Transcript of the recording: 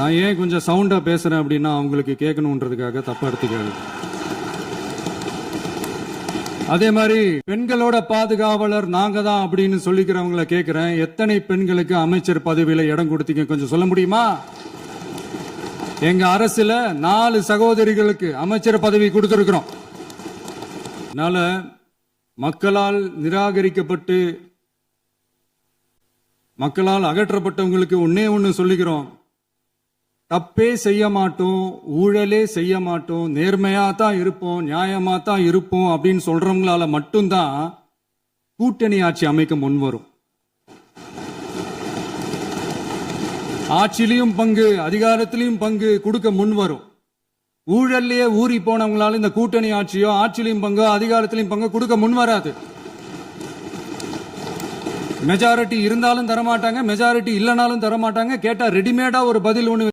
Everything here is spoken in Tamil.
நான் ஏன் கொஞ்சம் சவுண்டா பேசுறேன் அப்படின்னா அவங்களுக்கு கேட்கணுன்றதுக்காக தப்பா எடுத்துக்காது. அதே மாதிரி பெண்களோட பாதுகாவலர் நாங்க தான் அப்படின்னு சொல்லிக்கிறவங்களை கேட்கிறேன், எத்தனை பெண்களுக்கு அமைச்சர் பதவியில இடம் கொடுத்தீங்க கொஞ்சம் சொல்ல முடியுமா? எங்க அரசுல 4 சகோதரிகளுக்கு அமைச்சர் பதவி கொடுத்திருக்கிறோம். அதனால மக்களால் நிராகரிக்கப்பட்டு மக்களால் அகற்றப்பட்டவங்களுக்கு ஒன்னே ஒன்னு சொல்லிக்கிறோம், தப்பே செய்ய மாட்டோம், ஊழலே செய்ய மாட்டோம், நேர்மையா தான் இருப்போம், நியாயமா தான் இருப்போம் அப்படின்னு சொல்றவங்களால மட்டும்தான் கூட்டணி ஆட்சி அமைக்க முன்வரும். ஆட்சியிலையும் பங்கு அதிகாரத்திலையும் பங்கு கொடுக்க முன்வரும். ஊழல்லையே ஊறி போனவங்களால இந்த கூட்டணி ஆட்சியோ ஆட்சியிலையும் பங்கோ அதிகாரத்திலையும் பங்கு கொடுக்க முன்வராது. மெஜாரிட்டி இருந்தாலும் தரமாட்டாங்க, மெஜாரிட்டி இல்லைனாலும் தரமாட்டாங்க. கேட்டா ரெடிமேடா ஒரு பதில் ஒண்ணு